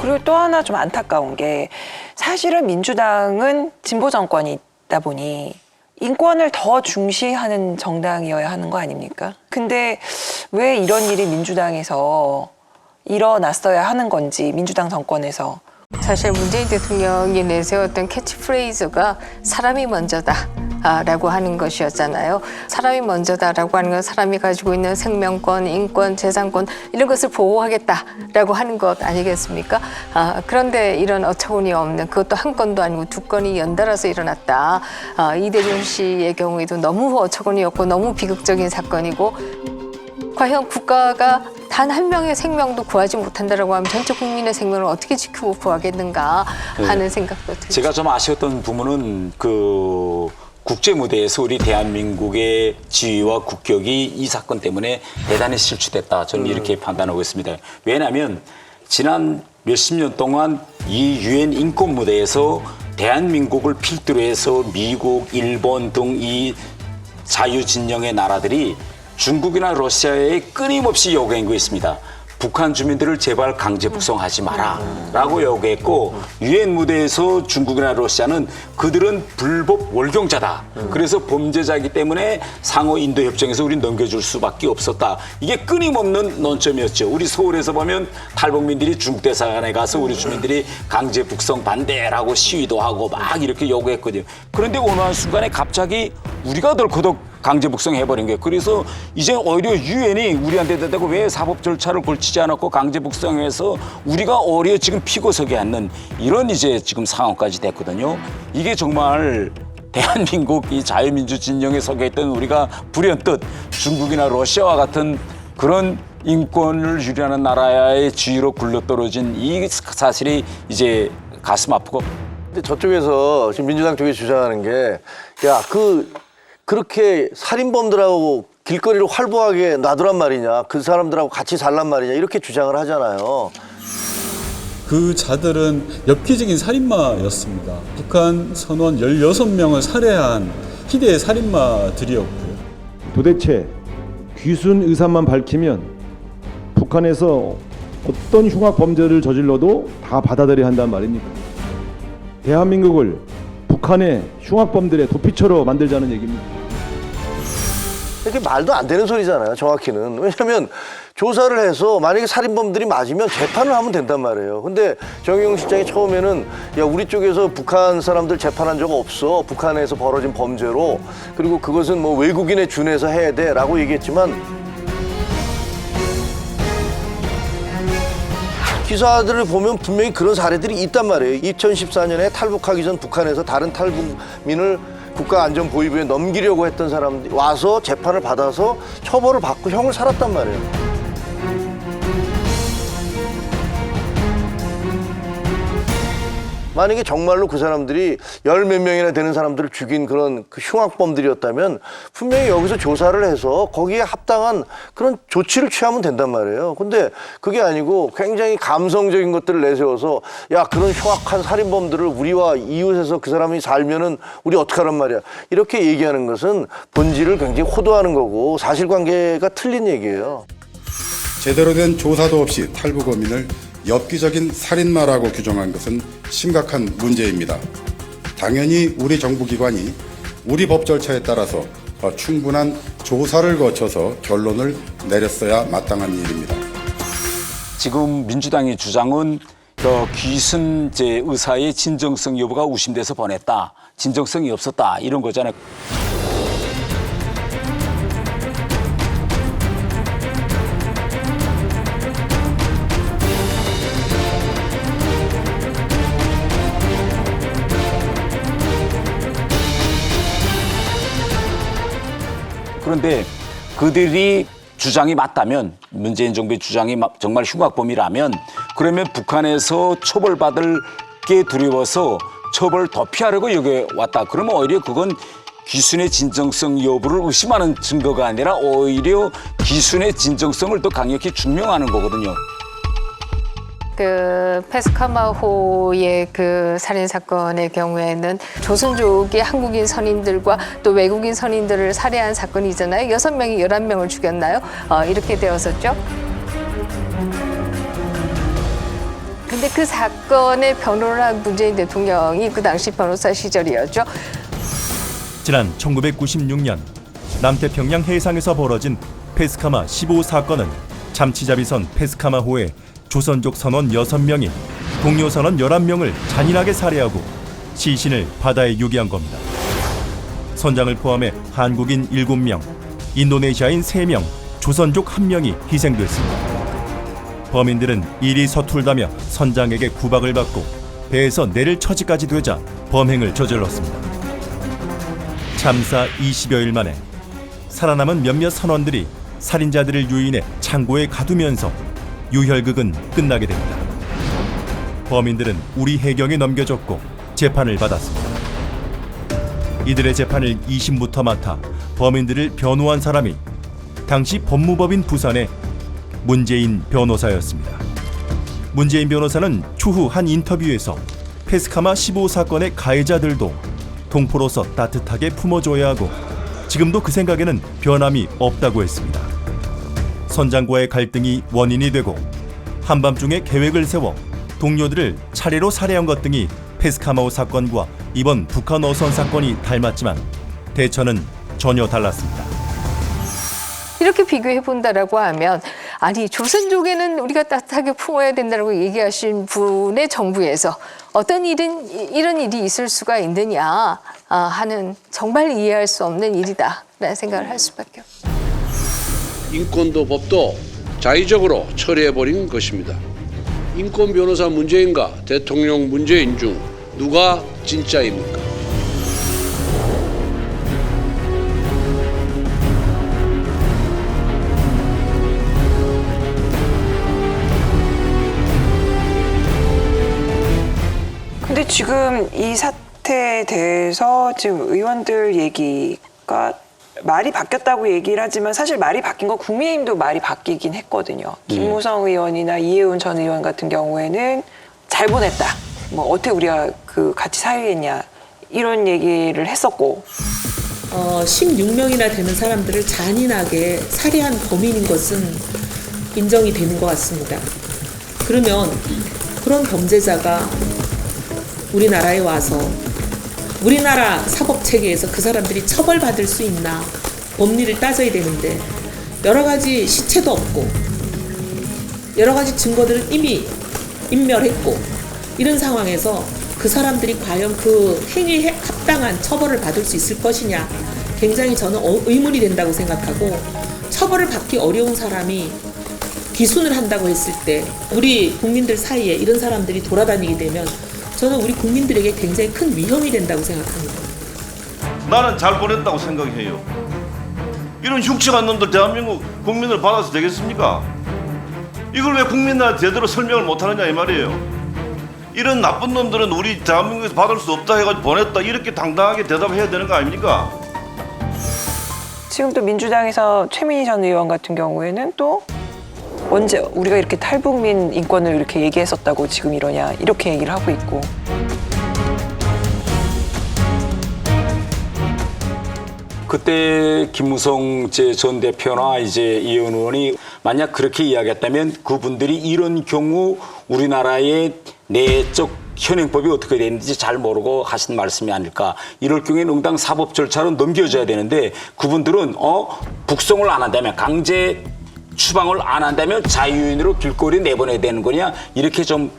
그리고 또 하나 좀 안타까운 게 사실은 민주당은 진보 정권이 있다 보니 인권을 더 중시하는 정당이어야 하는 거 아닙니까? 근데 왜 이런 일이 민주당에서 일어났어야 하는 건지, 민주당 정권에서. 사실 문재인 대통령이 내세웠던 캐치프레이즈가 사람이 먼저다. 라고 하는 것이었잖아요. 사람이 먼저다라고 하는 건 사람이 가지고 있는 생명권, 인권, 재산권 이런 것을 보호하겠다라고 하는 것 아니겠습니까? 그런데 이런 어처구니 없는 그것도 한 건도 아니고 두 건이 연달아서 일어났다. 이대준 씨의 경우에도 너무 어처구니 없고 너무 비극적인 사건이고 과연 국가가 단 한 명의 생명도 구하지 못한다라고 하면 전체 국민의 생명을 어떻게 지키고 구하겠는가 하는 생각도 들죠. 제가 좀 아쉬웠던 부분은 국제 무대에서 우리 대한민국의 지위와 국격이 이 사건 때문에 대단히 실추됐다. 저는 이렇게 판단하고 있습니다. 왜냐하면 지난 몇십 년 동안 이 유엔 인권 무대에서 대한민국을 필두로 해서 미국, 일본 등 이 자유진영의 나라들이 중국이나 러시아에 끊임없이 요구한 거 있습니다. 북한 주민들을 제발 강제 북송하지 마라 라고 요구했고 유엔 무대에서 중국이나 러시아는 그들은 불법 월경자다. 그래서 범죄자이기 때문에 상호 인도 협정에서 우린 넘겨줄 수밖에 없었다. 이게 끊임없는 논점이었죠. 우리 서울에서 보면 탈북민들이 중국 대사관에 가서 우리 주민들이 강제 북송 반대라고 시위도 하고 막 이렇게 요구했거든요. 그런데 어느 한순간에 갑자기 우리가 덜커덕 강제 북송해버린 거예요. 그래서 이제 오히려 유엔이 우리한테 대고 왜 사법 절차를 걸치지 않았고 강제 북송해서 우리가 오히려 지금 피고석에 앉는 이런 이제 지금 상황까지 됐거든요. 이게 정말 대한민국 이 자유민주 진영에 속해 있던 우리가 불현듯 중국이나 러시아와 같은 그런 인권을 유리하는 나라의 지위로 굴러떨어진 이 사실이 이제 가슴 아프고. 근데 저쪽에서 지금 민주당 쪽에 주장하는 게 그렇게 살인범들하고 길거리로 활보하게 놔두란 말이냐, 그 사람들하고 같이 살란 말이냐 이렇게 주장을 하잖아요. 그 자들은 엽기적인 살인마였습니다. 북한 선원 16명을 살해한 희대의 살인마들이었고요. 도대체 귀순 의사만 밝히면 북한에서 어떤 흉악 범죄를 저질러도 다 받아들여야 한단 말입니까? 대한민국을 북한의 흉악범들의 도피처로 만들자는 얘기입니다. 이렇게 말도 안 되는 소리잖아요, 정확히는. 왜냐하면 조사를 해서 만약에 살인범들이 맞으면 재판을 하면 된단 말이에요. 근데 정의용 실장이 처음에는 야, 우리 쪽에서 북한 사람들 재판한 적 없어. 북한에서 벌어진 범죄로. 그리고 그것은 뭐 외국인에 준해서 해야 돼 라고 얘기했지만 기사들을 보면 분명히 그런 사례들이 있단 말이에요. 2014년에 탈북하기 전 북한에서 다른 탈북민을 국가안전보위부에 넘기려고 했던 사람들이 와서 재판을 받아서 처벌을 받고 형을 살았단 말이에요. 만약에 정말로 그 사람들이 열 몇 명이나 되는 사람들을 죽인 그런 그 흉악범들이었다면 분명히 여기서 조사를 해서 거기에 합당한 그런 조치를 취하면 된단 말이에요. 근데 그게 아니고 굉장히 감성적인 것들을 내세워서 야, 그런 흉악한 살인범들을 우리와 이웃에서 그 사람이 살면은 우리 어떡하란 말이야. 이렇게 얘기하는 것은 본질을 굉장히 호도하는 거고 사실관계가 틀린 얘기예요. 제대로 된 조사도 없이 탈북어민을 엽기적인 살인마라고 규정한 것은 심각한 문제입니다. 당연히 우리 정부기관이 우리 법 절차에 따라서 충분한 조사를 거쳐서 결론을 내렸어야 마땅한 일입니다. 지금 민주당의 주장은 귀순제 의사의 진정성 여부가 의심돼서 보냈다. 진정성이 없었다. 이런 거잖아요. 그런데 그들이 주장이 맞다면, 문재인 정부의 주장이 정말 흉악범이라면, 그러면 북한에서 처벌받을 게 두려워서 처벌 도피하려고 여기 왔다. 그러면 오히려 그건 귀순의 진정성 여부를 의심하는 증거가 아니라 오히려 귀순의 진정성을 더 강력히 증명하는 거거든요. 그 페스카마호의 그 살인 사건의 경우에는 조선족이 한국인 선인들과 또 외국인 선인들을 살해한 사건이잖아요. 6명이 11명을 죽였나요? 이렇게 되었었죠. 근데 그 사건의 변호를 한 문재인 대통령이 그 당시 변호사 시절이었죠. 지난 1996년 남태평양 해상에서 벌어진 페스카마 15 사건은 잠치자비선 페스카마호의 조선족 선원 6명이 동료 선원 11명을 잔인하게 살해하고 시신을 바다에 유기한 겁니다. 선장을 포함해 한국인 7명, 인도네시아인 3명, 조선족 1명이 희생됐습니다. 범인들은 일이 서툴다며 선장에게 구박을 받고 배에서 내릴 처지까지 되자 범행을 저질렀습니다. 참사 20여일 만에 살아남은 몇몇 선원들이 살인자들을 유인해 창고에 가두면서 유혈극은 끝나게 됩니다. 범인들은 우리 해경에 넘겨졌고 재판을 받았습니다. 이들의 재판을 2심부터 맡아 범인들을 변호한 사람이 당시 법무법인 부산의 문재인 변호사였습니다. 문재인 변호사는 추후 한 인터뷰에서 페스카마 15 사건의 가해자들도 동포로서 따뜻하게 품어줘야 하고 지금도 그 생각에는 변함이 없다고 했습니다. 선장과의 갈등이 원인이 되고 한밤중에 계획을 세워 동료들을 차례로 살해한 것 등이 페스카마호 사건과 이번 북한 어선 사건이 닮았지만 대처는 전혀 달랐습니다. 이렇게 비교해 본다라고 하면 아니 조선족에는 우리가 따뜻하게 품어야 된다고 얘기하신 분의 정부에서 어떤 이런 일이 있을 수가 있느냐 하는 정말 이해할 수 없는 일이다라는 생각을 할 수밖에 없습니다. 인권도 법도 자의적으로 처리해버린 것입니다. 인권 변호사 문재인과 대통령 문재인 중 누가 진짜입니까? 근데 지금 이 사태에 대해서 지금 의원들 얘기가 말이 바뀌었다고 얘기를 하지만 사실 말이 바뀐 건 국민의힘도 말이 바뀌긴 했거든요. 김무성 의원이나 이해운 전 의원 같은 경우에는 잘 보냈다. 뭐 어떻게 우리가 그 같이 사유했냐 이런 얘기를 했었고 16명이나 되는 사람들을 잔인하게 살해한 범인인 것은 인정이 되는 것 같습니다. 그러면 그런 범죄자가 우리나라에 와서 우리나라 사법체계에서 그 사람들이 처벌받을 수 있나 법리를 따져야 되는데 여러 가지 시체도 없고 여러 가지 증거들을 이미 인멸했고 이런 상황에서 그 사람들이 과연 그 행위에 합당한 처벌을 받을 수 있을 것이냐 굉장히 저는 의문이 된다고 생각하고 처벌을 받기 어려운 사람이 기순을 한다고 했을 때 우리 국민들 사이에 이런 사람들이 돌아다니게 되면 저는 우리 국민들에게 굉장히 큰 위험이 된다고 생각합니다. 나는 잘 보냈다고 생각해요. 이런 흉측한 놈들 대한민국 국민을 받아서 되겠습니까? 이걸 왜 국민들한테 제대로 설명을 못하느냐 이 말이에요. 이런 나쁜 놈들은 우리 대한민국에서 받을 수 없다 해가지고 보냈다 이렇게 당당하게 대답해야 되는 거 아닙니까? 지금 또 민주당에서 최민희 전 의원 같은 경우에는 또 언제 우리가 이렇게 탈북민 인권을 이렇게 얘기했었다고 지금 이러냐 이렇게 얘기를 하고 있고. 그때 김무성 전 대표나 이제 이해운 의원이 만약 그렇게 이야기했다면 그분들이 이런 경우 우리나라의 내적 현행법이 어떻게 되는지 잘 모르고 하신 말씀이 아닐까. 이럴 경우에는 응당 사법 절차로 넘겨줘야 되는데 그분들은 북송을 안 한다면 강제 추방을 안 한다면 자유인으로 길거리 내보내야 되는 거냐 이렇게 좀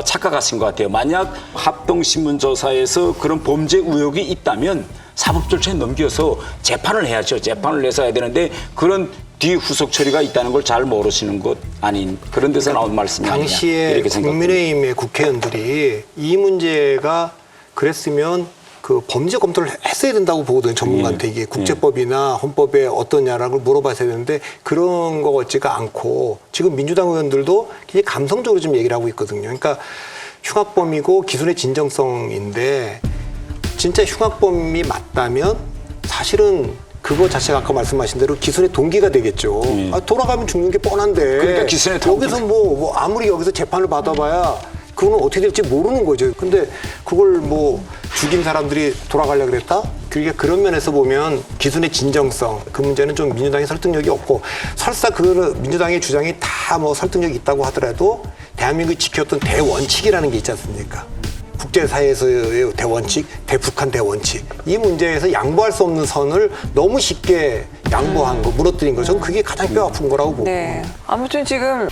착각하신 것 같아요. 만약 합동신문조사에서 그런 범죄 의혹이 있다면 사법 절차에 넘겨서 재판을 해야죠. 재판을 내서 해야 되는데 그런 뒤 후속 처리가 있다는 걸 잘 모르시는 것 아닌 그런 데서 나온 말씀이 아니냐 당시에 이렇게 생각합니다. 국민의힘의 국회의원들이 이 문제가 그랬으면 그 범죄 검토를 했어야 된다고 보거든요. 전문가한테 이게 국제법이나 헌법에 어떠냐라고 물어봤어야 되는데 그런 거 같지가 않고 지금 민주당 의원들도 굉장히 감성적으로 좀 얘기를 하고 있거든요. 그러니까 흉악범이고 기순의 진정성인데 진짜 흉악범이 맞다면 사실은 그거 자체가 아까 말씀하신 대로 기순의 동기가 되겠죠. 돌아가면 죽는 게 뻔한데 그러니까 기순의 동기. 여기서 뭐 아무리 여기서 재판을 받아봐야 그거는 어떻게 될지 모르는 거죠. 근데 그걸 뭐 죽인 사람들이 돌아가려고 그랬다? 그러니까 그런 면에서 보면 기순의 진정성 그 문제는 좀 민주당의 설득력이 없고 설사 그 민주당의 주장이 다 뭐 설득력이 있다고 하더라도 대한민국이 지켰던 대원칙이라는 게 있지 않습니까? 국제사회에서의 대원칙, 대북한 대원칙. 이 문제에서 양보할 수 없는 선을 너무 쉽게 양보한 거, 무너뜨린 거. 저는 그게 가장 뼈 아픈 거라고 보고. 네. 아무튼 지금